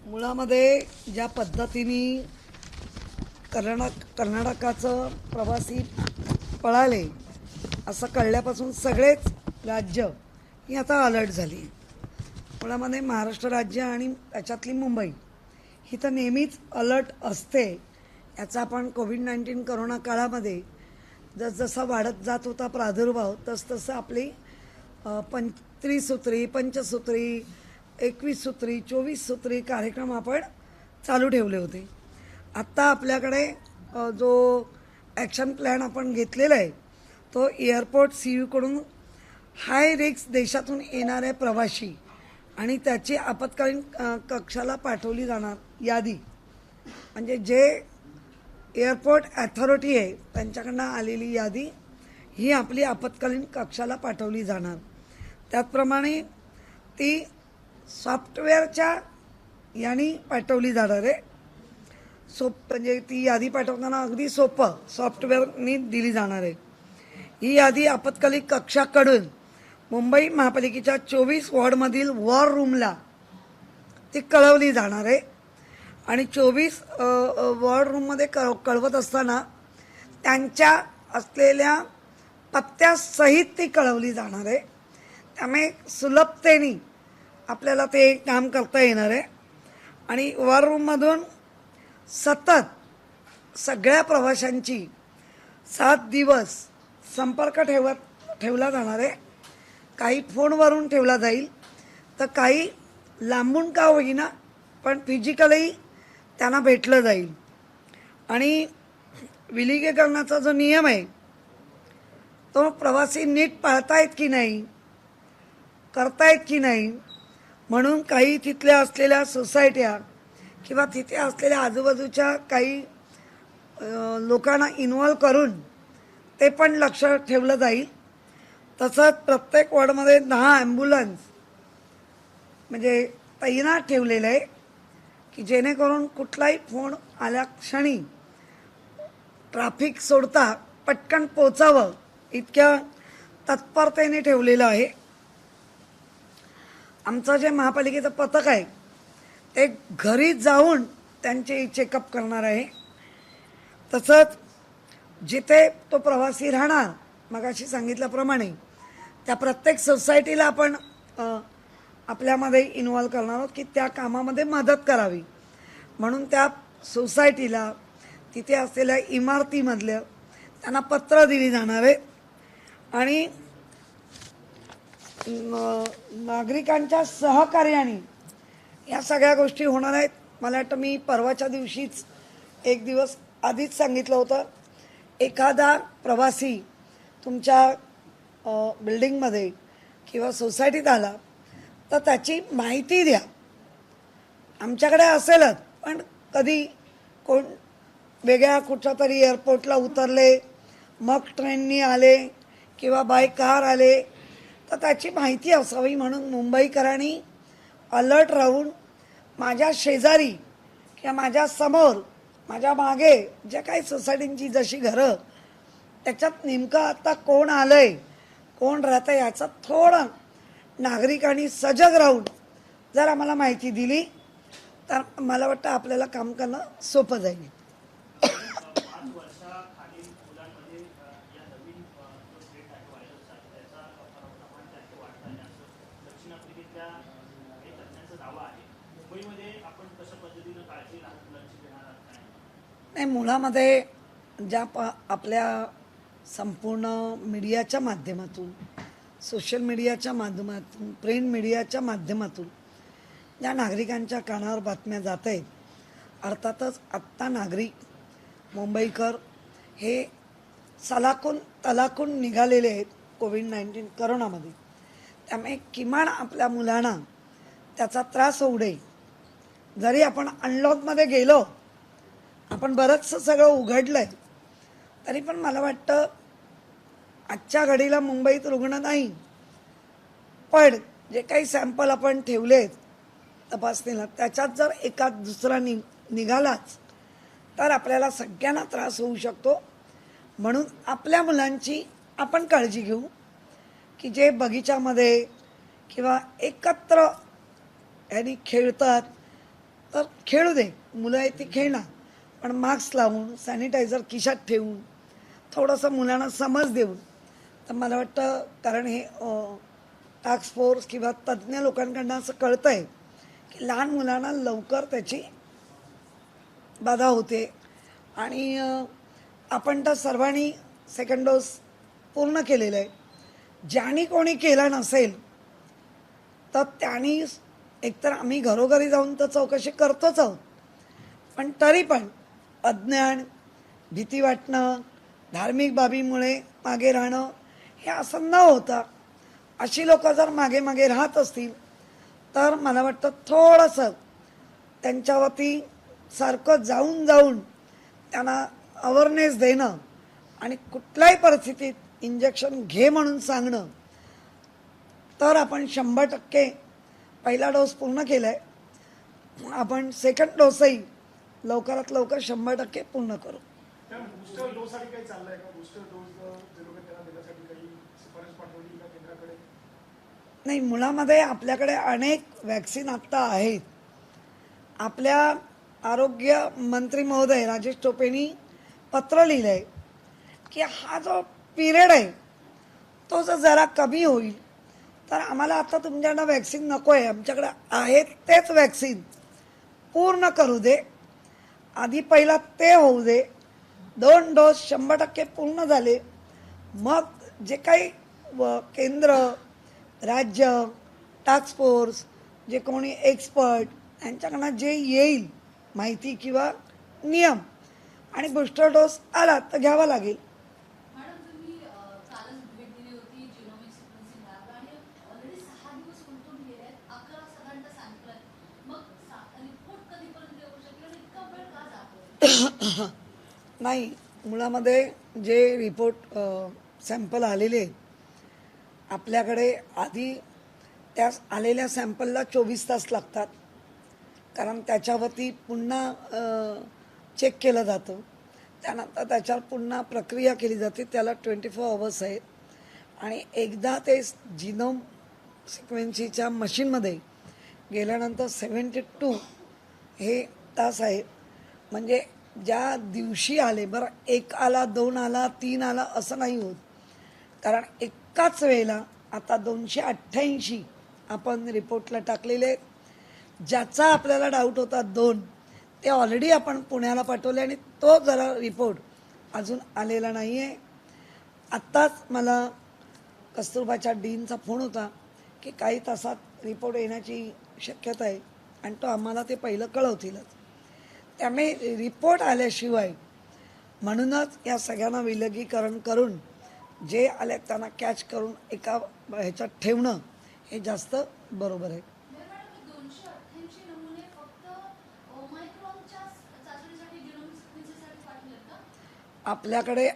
मुळामध्ये ज्या पद्धतीने कर्नाटकाचं प्रवासी पळाले असं कळल्यापासून सगळेच राज्य ही आता अलर्ट झाली. मुळामध्ये महाराष्ट्र राज्य आणि त्याच्यातली मुंबई ही तर नेहमीच अलर्ट असते. याचा आपण कोविड-19 करोना काळामध्ये जसजसा वाढत जात होता प्रादुर्भाव तसतसं आपली 35 सूत्री, पंचसूत्री, 21 सूत्री, 24 सूत्री कार्यक्रम आपण चालू ठेवले होते. आत्ता आपल्याकडे जो ॲक्शन प्लॅन आपण घेतलेला आहे तो एअरपोर्ट CUकडून हाय रिस्क देशातून येणारे प्रवासी आणि त्याची आपत्कालीन कक्षाला पाठवली जाणार यादी, म्हणजे जे एअरपोर्ट अथॉरिटी आहे त्यांच्याकडनं आलेली यादी ही आपली आपत्कालीन कक्षाला पाठवली जाणार. त्याचप्रमाणे ती सॉफ्टवेअरच्या याने पाठवली जाणार आहे. म्हणजे ती यादी पाठवताना अगदी सोपं सॉफ्टवेअरनी दिली जाणार आहे. ही यादी आपत्कालीन कक्षाकडून मुंबई महापालिकेच्या 24 वॉर्डमधील वॉर रूमला ती कळवली जाणार आहे आणि 24 वॉर्ड रूममध्ये कळवत असताना त्यांच्या असलेल्या पत्त्यासहित ती कळवली जाणार आहे. त्यामुळे सुलभतेने आपल्याला ते काम करता येणार आहे आणि वॉर रूममधून सतत सगळ्या प्रवाशांची 7 दिवस संपर्क ठेवला जाणार आहे. काही फोनवरून ठेवला जाईल तर काही लांबून का होईना पण फिजिकली त्यांना भेटलं जाईल. आणि विलगीकरणाचा जो नियम आहे तो प्रवासी नीट पाळतायत की नाही, करतायत की नाही म्हणून काही तिथल्या असलेल्या सोसायट्या किंवा तिथे असलेल्या आजूबाजूच्या काही लोकांना इन्व्हॉल्व करून ते पण लक्ष ठेवलं जाईल. तसंच प्रत्येक वॉर्डमध्ये 10 ॲम्ब्युलन्स म्हणजे तैनात ठेवलेलं आहे की जेणेकरून कुठलाही फोन आल्या क्षणी ट्रॅफिक सोडता पटकन पोचावं इतक्या तत्परतेने ठेवलेलं आहे. आमचं जे महापालिकेचं पथक आहे ते घरी जाऊन त्यांचे चेकअप करणार आहे. तसंच जिथे तो प्रवासी राहणार मगाशी सांगितल्याप्रमाणे त्या प्रत्येक सोसायटीला आपण आपल्यामध्ये इन्व्हॉल्व करणार आहोत की त्या कामामध्ये मदत करावी म्हणून त्या सोसायटीला तिथे असलेल्या इमारतीमधल्या त्यांना पत्र दिली जाणार आहे. आणि नागरिकांच्या सहकार्याने या सगळ्या गोष्टी होणार आहेत. मला वाटतं मी परवाच्या दिवशीच एक दिवस आधीच सांगितलं होतं, एखादा प्रवासी तुमच्या बिल्डिंगमध्ये किंवा सोसायटीत आला तर त्याची माहिती द्या. आमच्याकडे असेलच पण कधी कोण वेगळ्या कुठच्या तरी एअरपोर्टला उतरले मग ट्रेननी आले किंवा बाय कार आले तर त्याची माहिती असावी म्हणून मुंबईकरांनी अलर्ट राहून माझ्या शेजारी किंवा माझ्या समोर माझ्या मागे ज्या काही सोसायटींची जशी घरं त्याच्यात नेमकं आता कोण आलं आहे कोण राहतं याचा थोडं नागरिकांनी सजग राहून जर आम्हाला माहिती दिली तर मला वाटतं आपल्याला काम करणं सोपं जाईल. नाही, मुळामध्ये ज्या आपल्या संपूर्ण मीडियाच्या माध्यमातून सोशल मीडियाच्या माध्यमातून प्रिंट मीडियाच्या माध्यमातून ज्या नागरिकांच्या कानावर बातम्या जात आहेत अर्थातच आत्ता नागरिक मुंबईकर हे तलाकून निघालेले आहेत कोविड-19 करोनामध्ये. त्यामुळे किमान आपल्या मुलांना त्याचा त्रास होऊ नये. जरी आपण अनलॉकमध्ये गेलो आपण बरंचसं सगळं उघडलं आहे तरी पण मला वाटतं आजच्या घडीला मुंबईत रुग्ण नाही पण जे काही सॅम्पल आपण ठेवले आहेत तपासणीला त्याच्यात जर एखाद दुसरा निघालाच तर आपल्याला सगळ्यांना त्रास होऊ शकतो. म्हणून आपल्या मुलांची आपण काळजी घेऊ की जे बगीच्यामध्ये किंवा एकत्र यांनी खेळतात तर खेळू दे, मुलं आहेत ती खेळणार, पण मास्क लावून सॅनिटायझर खिशात ठेवून थोडंसं मुलांना समज देऊन. तर मला वाटतं कारण हे टास्क फोर्स किंवा तज्ज्ञ लोकांकडनं असं कळतं आहे की लहान मुलांना लवकर त्याची बाधा होते. आणि आपण तर सर्वांनी सेकंड डोस पूर्ण केलेला आहे. ज्यानी कोणी केला नसेल तर त्यांनी एकतर आम्ही घरोघरी जाऊन तर चौकशी करतोच आहोत, पण तरी पण अज्ञान, भीती वाटणं, धार्मिक बाबीमुळे मागे राहणं हे असं न होता अशी लोक जर मागे मागे राहत असतील तर मला वाटतं थोडंसं त्यांच्यावरती सारखं जाऊन जाऊन त्यांना अवेअरनेस देणं आणि कुठल्याही परिस्थितीत इंजेक्शन घे म्हणून सांगणं, तर आपण 100% पहिला डोस पूर्ण केला आहे. आपण सेकंड डोसही लवकरात लवकर 100% पूर्ण करू. बूस्टर डोस साठी काही चाललंय का? बूस्टर डोस जे लोक त्यांना देण्यासाठी काही शिफारस पाठवली का केंद्राकडे? नाही, मुलामध्ये आपल्याकडे अनेक वॅक्सिन आत्ता आहेत. आपल्या आरोग्य मंत्री महोदय राजेश टोपेंनी पत्र लिहिलं आहे की हा जो पिरियड आहे तो जरा कमी होईल, तर आम्हाला आता तुमच्याकडं वॅक्सिन नको आहे, आमच्याकडे आहेत तेच वॅक्सिन पूर्ण करू दे. आधी पहिला ते होऊ दे. 2 डोस 100% पूर्ण झाले, मग जे काही केंद्र, राज्य, टास्क फोर्स, जे कोणी एक्सपर्ट यांच्याकडनं जे येईल माहिती किंवा नियम आणि बूस्टर डोस आला तर घ्यावा लागेल. मॅडम, तुम्ही कालच भेट दिली होती जिनोमिक सिक्वेन्सिंग लॅबला आणि ऑलरेडी 6 दिवस उलटून गेले आहेत, 11 साधारणतः सॅम्पल आहेत. मग रिपोर्ट कधीपर्यंत येऊ शकेल आणि इतका वेळ का जातो? नाही, मुळामध्ये जे रिपोर्ट सॅम्पल आलेले आपल्याकडे आधी त्या आलेल्या सॅम्पलला 24 तास लागतात, कारण त्याच्यावरती पुन्हा चेक केलं जातं. त्यानंतर त्याच्यावर पुन्हा प्रक्रिया केली जाते, त्याला 24 अवर्स आहेत. आणि एकदा ते जिनोम सिक्वेन्सीच्या मशीनमध्ये गेल्यानंतर 72 हे तास आहेत. म्हणजे ज्या दिवशी आले, बरं 1 आला, 2 आला, 3 आला असं नाही होत, कारण एकाच वेळेला आता 288 आपण रिपोर्टला टाकलेले आहेत. ज्याचा आपल्याला डाऊट होता 2, ते ऑलरेडी आपण पुण्याला पाठवले आणि तो जरा रिपोर्ट अजून आलेला नाही आहे. आत्ताच मला कस्तुरबाच्या डीनचा फोन होता की काही तासात रिपोर्ट येण्याची शक्यता आहे आणि तो आम्हाला ते पहिलं कळवतीलच. त्यामुळे रिपोर्ट आल्याशिवाय म्हणूनच या सगळ्यांना विलगीकरण करून जे आले त्यांना कॅच करून एका ह्याच्यात ठेवणं हे जास्त बरोबर आहे. मॅडम, 288 नमुने फक्त ओमायक्रॉनच्या चाचणीसाठी जिनोमिक सिक्वेन्सिंगसाठी पाठवलेत का? आपल्याकडे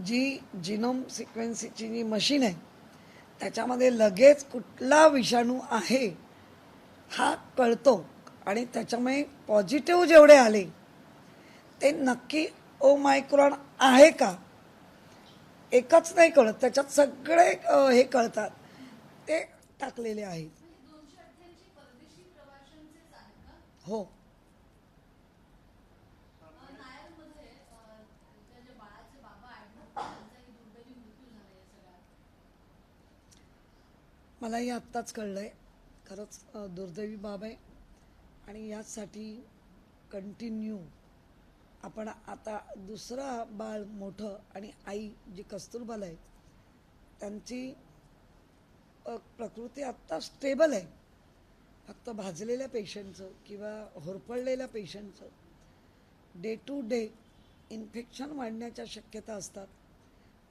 जी जिनोम सिक्वेन्सीची जी मशीन आहे त्याच्यामध्ये लगेच कुठला विषाणू आहे हा कळतो आणि त्याच्यामुळे पॉझिटिव्ह जेवढे आले ते नक्की ओमायक्रॉन आहे का एकच नाही कळत, त्याच्यात सगळे हे कळतात, ते टाकलेले आहेत. म्हणजे 288 परदेशी प्रवाशांचेच आहेत का? हो, नायरमध्ये त्या जे बाळाचे बाबा आहेत ना, त्यांचाही दुर्दैवी मृत्यू झाला या सगळ्यात. मलाही आत्ताच कळलं आहे. खरंच दुर्दैवी बाब आहे आणि याचसाठी कंटिन्यू आपण आता दुसरा बाळ मोठं आणि आई जी कस्तुरबाला आहे त्यांची प्रकृती आत्ता स्टेबल आहे. फक्त भाजलेल्या पेशंटचं किंवा होरपळलेल्या पेशंटचं डे टू डे इन्फेक्शन वाढण्याच्या शक्यता असतात.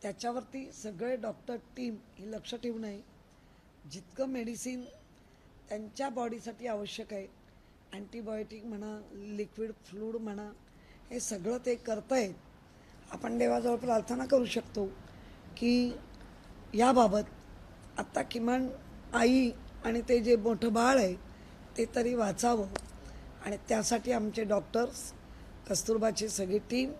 त्याच्यावरती सगळे डॉक्टर टीम ही लक्ष ठेवून आहे. जितकं मेडिसिन त्यांच्या बॉडीसाठी आवश्यक आहे, अँटीबायोटिक म्हणा, लिक्विड फ्लूड म्हणा, हे सगळं ते करत आहेत. आपण देवाजवळ प्रार्थना करू शकतो की याबाबत आत्ता किमान आई आणि ते जे मोठं बाळ आहे ते तरी वाचावं. आणि त्यासाठी आमचे डॉक्टर्स, कस्तुरबाची सगळी टीम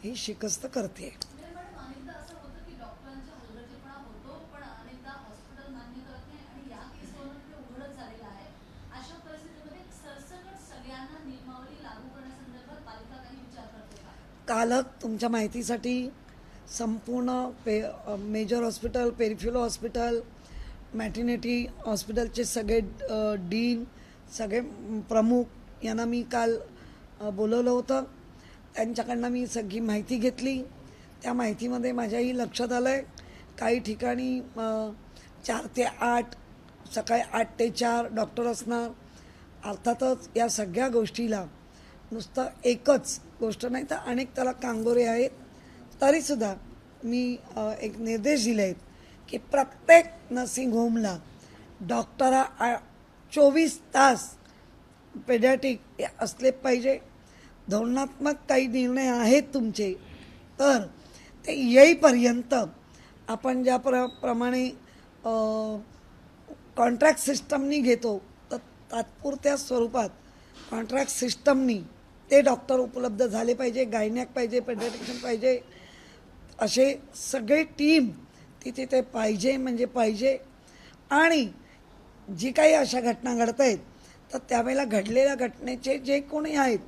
ही शिकस्त करते. मॅडम, अनेकदा असं होतं की डॉक्टरांचा हलगर्जीपणा होतो, पण अनेकदा हॉस्पिटल मान्य करत नाही आणि या केसवरून ते उघडच झालेलं आहे. अशा परिस्थितीमध्ये सरसकट सगळ्यांना कालच तुमच्या माहितीसाठी संपूर्ण major hospital, peripheral hospital, maternity हॉस्पिटलचे सगळे डीन, सगळे प्रमुख यांना मी काल बोलवलं होतं. त्यांच्याकडनं मी सगळी माहिती घेतली. त्या माहितीमध्ये माझ्याही लक्षात आलं आहे काही ठिकाणी 4 ते 8, सकाळी 8 ते 4 डॉक्टर असणार. अर्थातच या सगळ्या गोष्टीला नुसतं एकच गोष्ट नाही तर अनेक त्याला कांगोरे आहेत. तरीसुद्धा मी एक निर्देश दिले आहेत की प्रत्येक नर्सिंग होमला डॉक्टरा 24 तास पेडियाट्रिक असले पाहिजे. धोरणात्मक काही निर्णय आहेत तुमचे तर ते येईपर्यंत आपण ज्या प्रमाणे कॉन्ट्रॅक्ट सिस्टमनी घेतो तर तात्पुरत्या स्वरूपात कॉन्ट्रॅक्ट सिस्टमनी ते डॉक्टर उपलब्ध झाले पाहिजे. गायनॅक पाहिजे, पेडियाट्रिशियन पाहिजे, असे सगळे टीम तिथे ते पाहिजे म्हणजे पाहिजे. आणि जी काही अशा घटना घडत आहेत तर त्यावेळेला घडलेल्या घटनेचे जे कोणी आहेत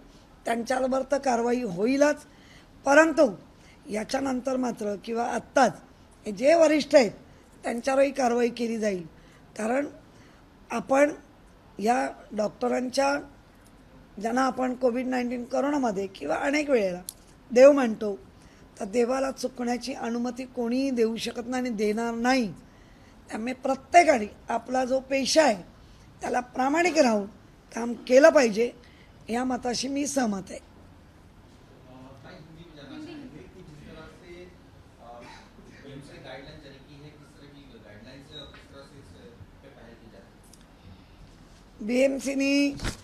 त्यांच्यावर तर कारवाई होईलच, परंतु याच्यानंतर मात्र किंवा आत्ताच जे वरिष्ठ आहेत त्यांच्यावरही कारवाई केली जाईल. कारण आपण या डॉक्टरांच्या ज्यांना आपण कोविड-19 करोनामध्ये किंवा अनेक वेळेला देव म्हणतो तर देवाला चुकण्याची अनुमती कोणीही देऊ शकत नाही आणि देणार नाही. त्यामुळे प्रत्येकाने आपला जो पेशा आहे त्याला प्रामाणिक राहून काम केलं पाहिजे या मताशी मी सहमत आहे. बीएमसी ने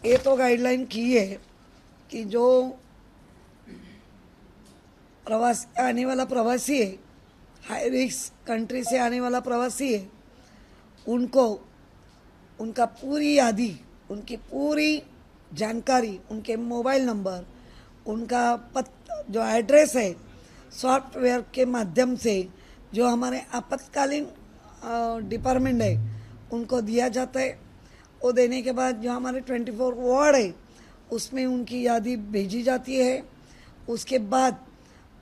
ये तो गाइडलाइन की है कि जो आने वाला प्रवासी है, हाई रिस्क कंट्री से आने वाला प्रवासी है, उनको उनका पूरी यादी, उनकी पूरी जानकारी, उनके मोबाइल नंबर, उनका जो एड्रेस है सॉफ्टवेयर के माध्यम से जो हमारे आपातकालीन डिपार्टमेंट है उनको दिया जाता है. वो देने के बाद जो हमारे 24 वार्ड है उसमें उनकी यादी भेजी जाती है. उसके बाद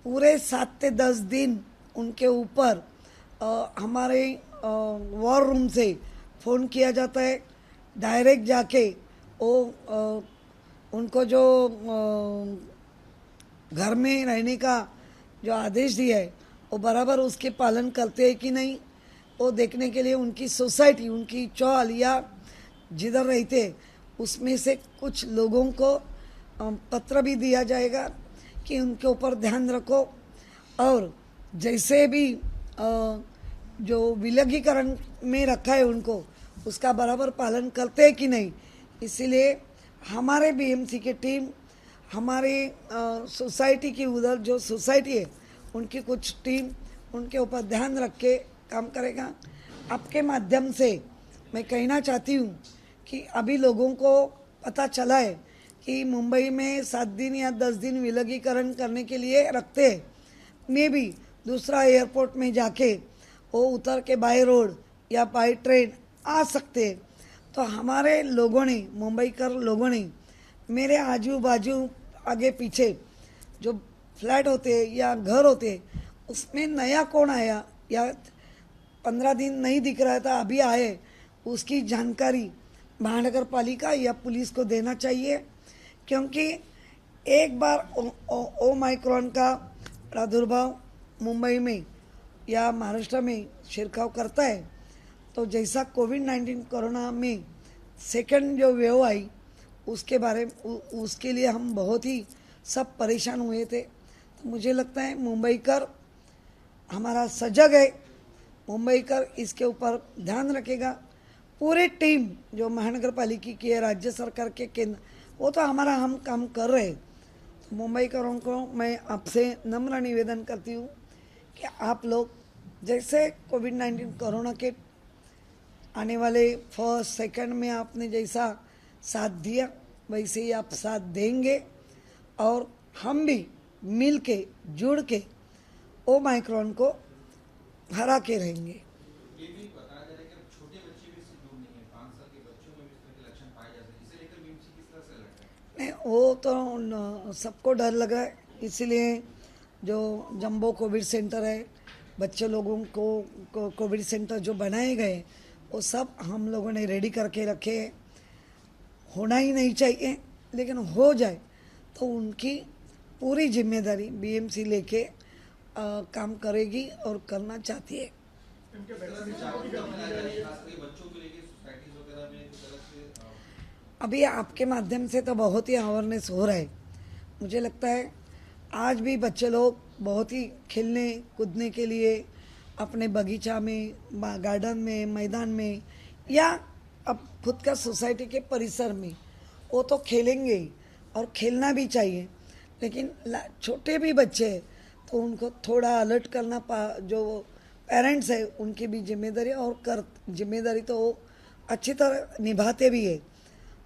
पूरे 7 से 10 दिन उनके ऊपर हमारे वॉर रूम से फ़ोन किया जाता है. डायरेक्ट जाके वो उनको जो घर में रहने का जो आदेश दिया है वो बराबर उसके पालन करते हैं कि नहीं वो देखने के लिए उनकी सोसाइटी, उनकी चौल या जिधर रहते उसमें से कुछ लोगों को पत्र भी दिया जाएगा कि उनके ऊपर ध्यान रखो. और जैसे भी जो विलगीकरण में रखा है उनको उसका बराबर पालन करते हैं कि नहीं. इसीलिए हमारे बीएमसी की टीम हमारे सोसाइटी की उधर जो सोसाइटी है उनकी कुछ टीम उनके ऊपर ध्यान रख के काम करेगा. आपके माध्यम से मैं कहना चाहती हूँ कि अभी लोगों को पता चला है कि मुंबई में 7 दिन या 10 दिन विलगीकरण करने के लिए रखते हैं. मैं भी दूसरा एयरपोर्ट में जाके वो उतर के बाय रोड या बाय ट्रेन आ सकते हैं. तो हमारे लोगों ने, मुंबईकर लोगों ने, मेरे आजू बाजू आगे पीछे जो फ्लैट होते या घर होते उसमें नया कौन आया या 15 दिन नहीं दिख रहा था अभी आए उसकी जानकारी महानगर पालिका या पुलिस को देना चाहिए. क्योंकि एक बार ओमाइक्रॉन का प्रादुर्भाव मुंबई में या महाराष्ट्र में छिड़काव करता है तो जैसा कोविड-19 कोरोना में सेकंड जो वेव आई उसके बारे उसके लिए हम बहुत ही सब परेशान हुए थे. तो मुझे लगता है मुंबईकर हमारा सजग है, मुंबईकर इसके ऊपर ध्यान रखेगा. पूरी टीम जो महानगर पालिका की है, राज्य सरकार के केंद्र, वो तो हमारा हम काम कर रहे हैं. तो मुंबईकरों को मैं आपसे नम्र निवेदन करती हूँ कि आप लोग जैसे कोविड-19 कोरोना के आने वाले फर्स्ट सेकंड में आपने जैसा साथ दिया वैसे ही आप साथ देंगे और हम भी मिल के जुड़ के ओमाइक्रॉन को हरा के रहेंगे. ये भी बताया जा रहा है कि छोटे बच्चे भी इससे दूर नहीं है, 5 साल के बच्चों में भी इस तरह के लक्षण पाए जाते हैं. इसे लेकर बीएमसी किस तरह से लड़ रहा है? नहीं, वो तो सबको डर लग रहा है इसीलिए जो जंबो कोविड सेंटर है, बच्चे लोगों को कोविड सेंटर जो बनाए गए वो सब हम लोगों ने रेडी करके रखे हैं। होना ही नहीं चाहिए, लेकिन हो जाए तो उनकी पूरी जिम्मेदारी बीएमसी लेके काम करेगी और करना चाहती है। इनके तरह से वैक्सीनेशन को भी जागरूकता करनी बनाया जा जा रही रही है, है। खास करके बच्चों को लेके सोसाइटीज वगैरह में कुछ अलग से अभी आपके माध्यम से तो बहुत ही अवेयरनेस हो रहा है। मुझे लगता है आज भी बच्चे लोग बहुत ही खेलने कूदने के लिए अपने बगीचा में, गार्डन में, मैदान में या अब खुद का सोसाइटी के परिसर में वो तो खेलेंगे ही और खेलना भी चाहिए। लेकिन छोटे भी बच्चे हैं तो उनको थोड़ा अलर्ट करना जो पेरेंट्स है उनकी भी जिम्मेदारी और जिम्मेदारी तो वो अच्छी तरह निभाते भी है।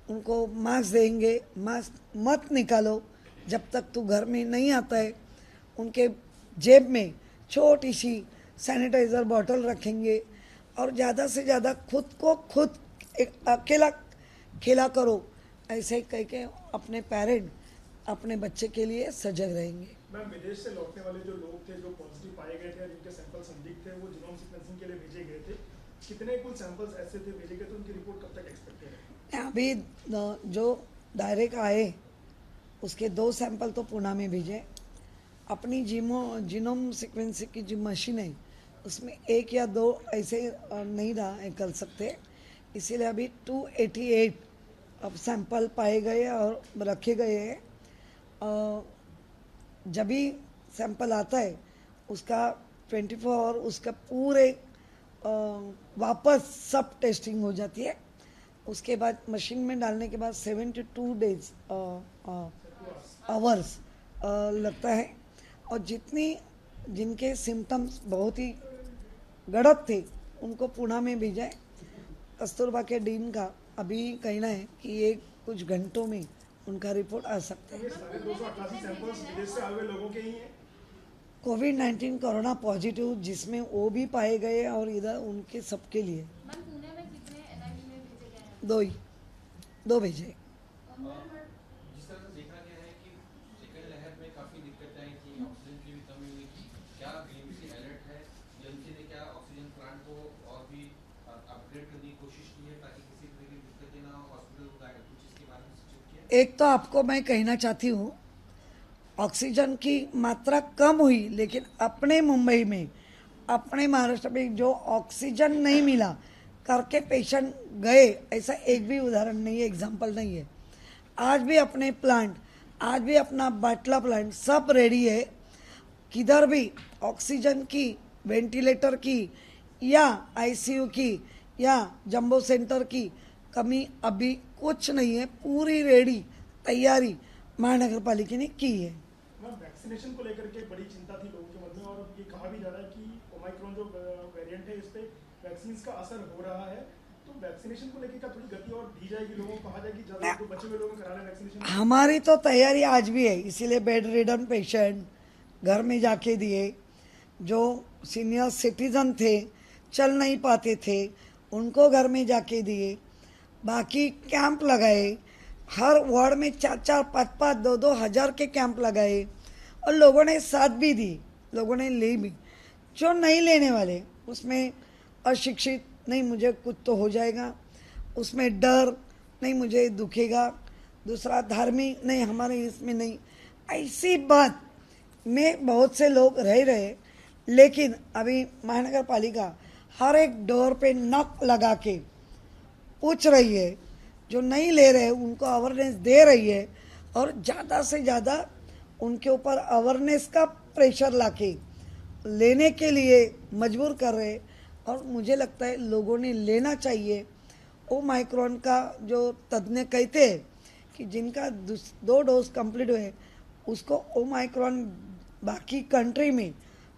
उनको मास्क देंगे, मास्क मत निकालो जब तक तू घर में नहीं आता है। उनके जेब में छोटी सी सैनिटाइज़र बॉटल रखेंगे और ज़्यादा से ज़्यादा खुद को खुद एक अकेला खेला करो, ऐसे ही कह के अपने पेरेंट अपने बच्चे के लिए सजग रहेंगे। मैम, विदेश से लौटने वाले जो लोग थे जो पॉजिटिव पाए गए थे, जिनके सैंपल संदिग्ध थे, वो जीनोम सीक्वेंसिंग के लिए भेजे गए थे। कितने कुल सैंपल्स ऐसे थे भेजे गए थे, उनकी रिपोर्ट कब तक एक्सपेक्टेड है? अभी जो डायरेक्ट आए उसके 2 सैंपल तो पुणे में भेजे। अपनी जीनोम सीक्वेंसिंग की जो मशीन है उसमें 1 या 2 ऐसे नहीं रहा कर सकते, इसीलिए अभी 288 अब सैंपल पाए गए और रखे गए हैं। जब भी सैंपल आता है उसका 24 आवर उसका पूरे वापस सब टेस्टिंग हो जाती है। उसके बाद मशीन में डालने के बाद 72 डेज आवर्स लगता है। और जिनके सिम्टम्स बहुत ही गड़त थे उनको पुणे में भेजा है। कस्तूरबा के डीन का अभी कहना है कि ये कुछ घंटों में उनका रिपोर्ट आ सकता है। ये सारे 288 सैंपल्स विदेश से आए हुए लोगों के ही हैं। कोविड-19 कोरोना पॉजिटिव जिसमें वो भी पाए गए और इधर उनके सबके लिए मैम पुणे में कितने एनआईवी में भेजे गए हैं? 2 भेजे। और मैम, जिस तरह से देखा गया है कि सेकंड लहर में काफी दिक्कतें आई थी, ऑक्सीजन की भी कमी हुई थी, क्या बीएमसी अलर्ट है? बीएमसी ने क्या ऑक्सीजन प्लांट को और भी अपग्रेड करने की कोशिश की है ताकि किसी तरह की दिक्कतें ना हो? हॉस्पिटल को कुछ इसके बारे में सूचित किया? एक तो आपको मैं कहना चाहती हूँ, ऑक्सीजन की मात्रा कम हुई, लेकिन अपने मुंबई में, अपने महाराष्ट्र में जो ऑक्सीजन नहीं मिला करके पेशेंट गए, ऐसा एक भी उदाहरण नहीं है, एग्जाम्पल नहीं है। आज भी अपने प्लांट, आज भी अपना बाटला प्लांट सब रेडी है। किधर भी ऑक्सीजन की, वेंटिलेटर की या आईसीयू की या जंबो सेंटर की कमी अभी कुछ नहीं है। पूरी रेडी तैयारी महानगर पालिका ने की है। मैम, वैक्सीनेशन को लेकर के बड़ी चिंता थी लोगों के मन में, और ये कहा भी जा रहा है कि ओमाइक्रॉन जो वेरिएंट है इस पे वैक्सीन का असर हो रहा है। तो वैक्सीनेशन को लेकर क्या थोड़ी गति और दी जाएगी? लोगों को कहा जाएगी ज्यादा जो बचे हुए लोगों को करा रहे वैक्सीनेशन? हमारी तो तैयारी आज भी है, इसीलिए बेड रिडन पेशेंट घर में जाके दिए, जो सीनियर सिटीजन थे चल नहीं पाते थे उनको घर में जाके दिए, बाकी कैंप लगाए, हर वार्ड में 4-4, 5-5, 2-2 हज़ार के कैंप लगाए और लोगों ने साथ भी दी, लोगों ने ले भी। जो नहीं लेने वाले उसमें अशिक्षित, नहीं मुझे कुछ तो हो जाएगा, उसमें डर, नहीं मुझे दुखेगा, दूसरा धार्मिक, नहीं हमारे इसमें नहीं, ऐसी बात में बहुत से लोग रह रहे। लेकिन अभी महानगर पालिका हर एक डोर पे नॉक लगा के पूछ रही है, जो नहीं ले रहे उनको अवेयरनेस दे रही है और ज़्यादा से ज़्यादा उनके ऊपर अवेयरनेस का प्रेशर लाके लेने के लिए मजबूर कर रहे। और मुझे लगता है लोगों ने लेना चाहिए। ओमाइक्रॉन का जो तज्ञ कहते हैं कि जिनका 2 डोज कंप्लीट हुए उसको ओमाइक्रॉन बाकी कंट्री में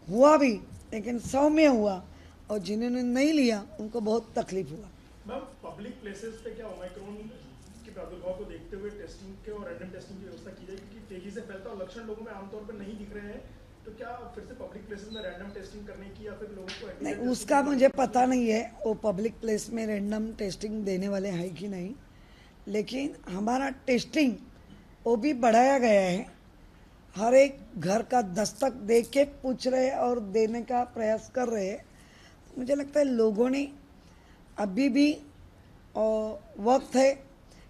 हुआ भी, लेकिन 100 में हुआ, और जिन्होंने नहीं लिया उनको बहुत तकलीफ हुआ। मैम, पब्लिक प्लेसेस पे क्या ओमाइक्रॉन के प्रादुर्भाव को देखते हुए टेस्टिंग के और रैंडम टेस्टिंग की व्यवस्था की जाएगी? क्योंकि तेजी से फैलता और लक्षण लोगों में आमतौर पर नहीं दिख रहे हैं, तो क्या फिर से पब्लिक प्लेसेस में रैंडम टेस्टिंग करने की या फिर लोगों को नहीं, एंटीजन उसका टेस्टिंग मुझे पता नहीं है वो पब्लिक प्लेस में रैंडम टेस्टिंग देने वाले हैं कि नहीं, लेकिन हमारा टेस्टिंग वो भी बढ़ाया गया है। हर एक घर का दस्तक दे के पूछ रहे हैं और देने का प्रयास कर रहे हैं। मुझे लगता है लोगों ने अभी भी वक्त है,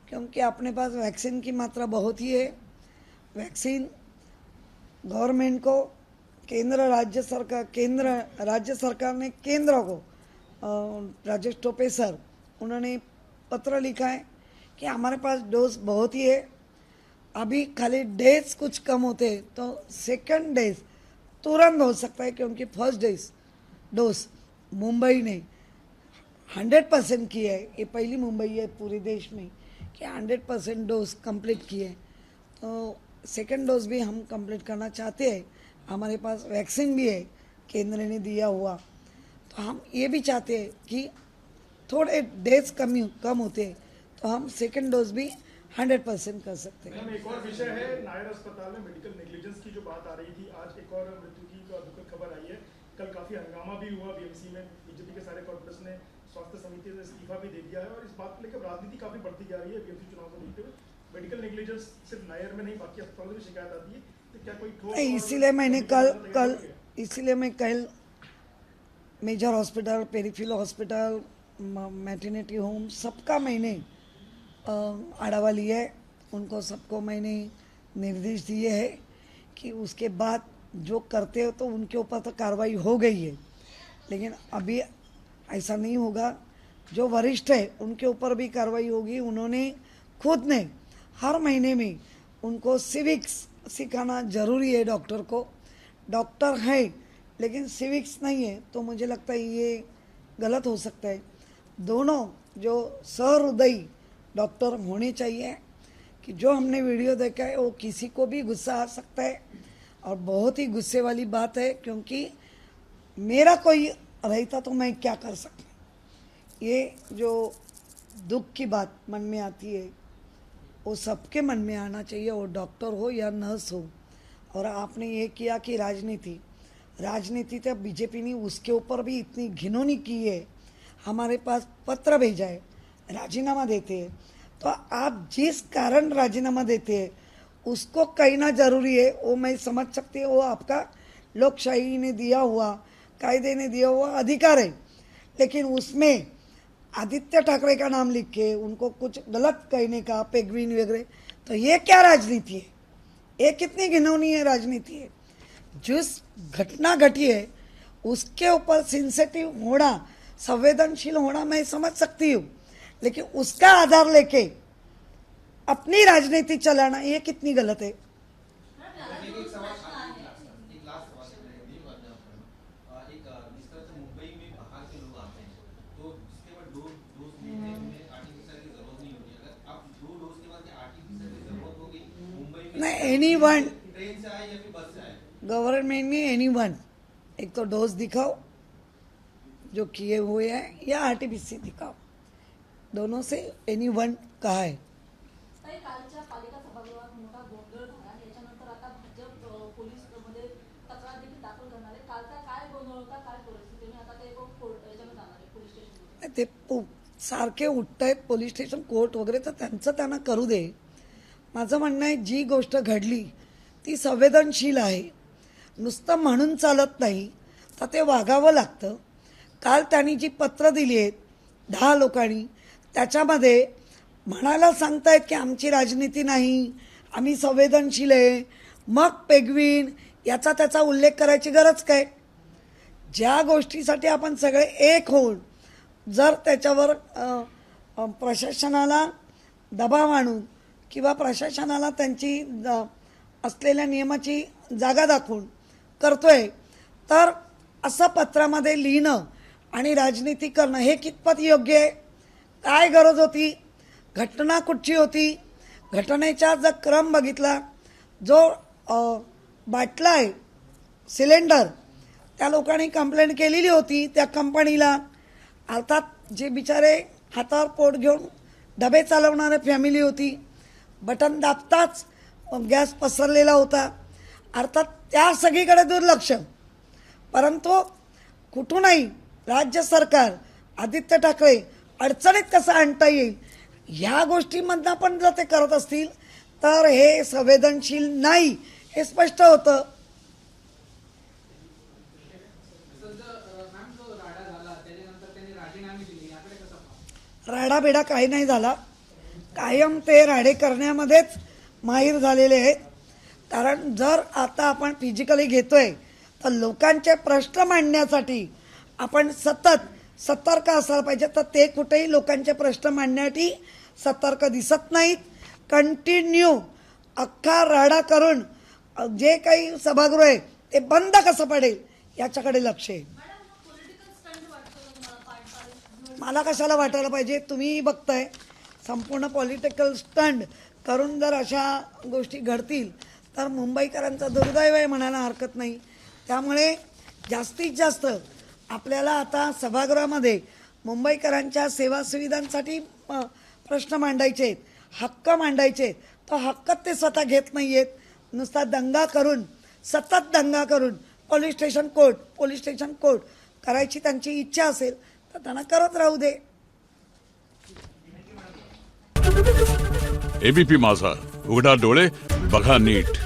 क्योंकि अपने पास वैक्सीन की मात्रा बहुत ही है। वैक्सीन गवर्नमेंट को केंद्र राज्य सरकार ने केंद्र को राजेश टोपे सर उन्होंने पत्र लिखा है कि हमारे पास डोज बहुत ही है, अभी खाली डेज कुछ कम होते हैं तो सेकंड डेज तुरंत हो सकता है, क्योंकि फर्स्ट डोज मुंबई ने 100% की है। ये पहली मुंबई है पूरे देश में कि 100% डोज कंप्लीट की है। तो सेकंड डोज भी हम कंप्लीट करना चाहते हैं। हमारे पास वैक्सीन भी है केंद्र ने दिया हुआ, तो हम ये भी चाहते हैं कि थोड़े डेज कम होते हैं तो हम सेकंड डोज भी 100% कर सकते हैं। मैम, एक और विषय है, नायर अस्पताल में मेडिकल नेग्लिजेंस की जो बात आ रही थी, आज एक और मृत्यु की दुखद खबर आई है। कल काफी हंगामा भी हुआ बीएमसी में, बीजेपी के सारे कॉर्पोरेट्स ने स्वास्थ्य समिति से इस्तीफा भी दे दिया है और इस बात को लेकर राजनीति काफी बढ़ती जा रही है। बीएमसी चुनाव को देखते हुए मेडिकल नेग्लिजेंस सिर्फ नायर में नहीं, बाकी अस्पतालों में भी शिकायत आती है, तो क्या कोई ठोस नहीं, और इसीलिए मैंने कल मैं कल major hospital, peripheral hospital, maternity home सबका मैंने आढ़ावा लिया है। उनको सबको मैंने निर्देश दिए हैं कि उसके बाद जो करते हो तो उनके ऊपर तो कार्रवाई हो गई है, लेकिन अभी ऐसा नहीं होगा। जो वरिष्ठ है उनके ऊपर भी कार्रवाई होगी। उन्होंने खुद ने हर महीने में उनको सिविक्स सिखाना जरूरी है। डॉक्टर को, डॉक्टर है लेकिन सिविक्स नहीं है, तो मुझे लगता है ये गलत हो सकता है। दोनों जो सहृदयी डॉक्टर होने चाहिए कि जो हमने वीडियो देखा है वो किसी को भी गुस्सा आ सकता है और बहुत ही गुस्से वाली बात है, क्योंकि मेरा कोई रहता तो मैं क्या कर सकता। ये जो दुख की बात मन में आती है वो सबके मन में आना चाहिए, वो डॉक्टर हो या नर्स हो। और आपने ये किया कि राजनीति तो बीजेपी ने उसके ऊपर भी इतनी घिनौनी की है, हमारे पास पत्र भेजा है, राजीनामा देते हैं। तो आप जिस कारण राजीनामा देते हैं उसको कहना जरूरी है, वो मैं समझ सकती हूँ, वो आपका लोकशाही ने दिया हुआ, कायदे ने दिया हुआ अधिकार है। लेकिन उसमें आदित्य ठाकरे का नाम लिख के उनको कुछ गलत कहने का, पेगविन वगैरह, तो ये क्या राजनीति है? ये कितनी घिनौनी है राजनीति है। जिस घटना घटी है उसके ऊपर सेंसिटिव होना, संवेदनशील होना मैं समझ सकती हूँ, लेकिन उसका आधार लेके अपनी राजनीति चलाना ये कितनी गलत है। एक लास्ट सवाल जिस तरह से मुंबई में बाहर के लोग आते हैं तो जिसके बाद डोज लेते हैं उन्हें आर्टिफिशियल की जरूरत नहीं होती। अगर अब 2 डोज के बाद आर्टिफिशियल की जरूरत होगी मुंबई में, नहीं, एनीवन, ट्रेन से आए या फिर बस से आए, गवर्नमेंट में एनीवन, एक तो डोज दिखाओ जो किए हुए हैं या आर्टिफिशियल दिखाओ, दोनों से एनीवन कहा है। ताई, कालच्या पालिका सभागृहात मोठा गोंधळ झाला आणि याच्यानंतर आता भाजप पोलीसमध्ये तक्रार देखील दाखल करणार आहे। कालचा काय गोंधळ होता, काय परिस्थिती आणि आता ते याच्यामध्ये जाणार आहे पोलीस स्टेशनमध्ये? ते सारखे उठत आहेत पोलीस स्टेशन, कोर्ट वगैरे, तर त्यांचं त्यांना करू दे। माझं म्हणणं आहे जी गोष्ट घडली ती संवेदनशील आहे, नुसतं म्हणून चालत नाही, तर ते वागावं लागतं। काल त्यांनी जी पत्र दिली आहेत 10 लोकांनी, त्याच्यामध्ये म्हणायला सांगतायत की आमची राजनीती नाही, आम्ही संवेदनशील आहे, मग पेगविन याचा त्याचा उल्लेख करायची गरज काय? ज्या गोष्टीसाठी आपण सगळे एक होऊन जर त्याच्यावर प्रशासनाला दबाव आणून किंवा प्रशासनाला त्यांची असलेल्या नियमाची जागा दाखवून करतोय, तर असं पत्रामध्ये लिहिणं आणि राजनीती करणं हे कितपत योग्य आहे? काय गरज होती? घटना कुठची होती? घटनेचा जर क्रम बघितला, जो बाटला आहे सिलेंडर, त्या लोकांनी कंप्लेंट केलेली होती त्या कंपनीला। अर्थात जे बिचारे हातावर पोट घेऊन डबे चालवणारे फॅमिली होती, बटन दाबताच गॅस पसरलेला होता, अर्थात त्या सगळीकडे दुर्लक्ष। परंतु कुठूनही राज्य सरकार, आदित्य ठाकरे अडचणीत कसं आणता येईल ह्या गोष्टीमधनं पण जर ते करत असतील तर हे संवेदनशील नाही, हे स्पष्ट होतं. मॅम जो राडा झाला त्याच्यानंतर त्यांनी राजीनामे दिले, याकडे कसं पाहता? राडाबिडा काही नाही झाला. कायम ते राडे करण्यामध्येच माहीर झालेले आहेत. कारण जर आता आपण फिजिकली घेतोय तर लोकांचे प्रश्न मांडण्यासाठी आपण सतत सतर्क असायला पाहिजे. तर ते कुठेही लोकांचे प्रश्न मांडण्यासाठी सतर्क दिसत नाहीत. कंटिन्यू अख्खा राडा करून जे काही सभागृह आहे ते बंद कसं पडेल याच्याकडे लक्ष आहे. मॅडम पॉलिटिकल स्टंट वाटतो का तुम्हाला पार्ट मला कशाला वाटायला पाहिजे. तुम्ही बघताय संपूर्ण पॉलिटिकल स्टंट करून जर अशा गोष्टी घडतील तर मुंबईकरांचं दुर्दैव आहे म्हणायला हरकत नाही. त्यामुळे जास्तीत जास्त आपल्याला आता सभागृहामध्ये मुंबईकरांच्या सेवा सुविधांसाठी प्रश्न मांडायचे आहेत, हक्क मांडायचे आहेत. तो हक्क ते स्वतः घेत नाही आहेत. नुसता दंगा करून सतत दंगा करून पोलीस स्टेशन कोर्ट करायची त्यांची इच्छा असेल तर त्यांना करत राहू दे. एबीपी माझा, उघडा डोळे बघा नीट.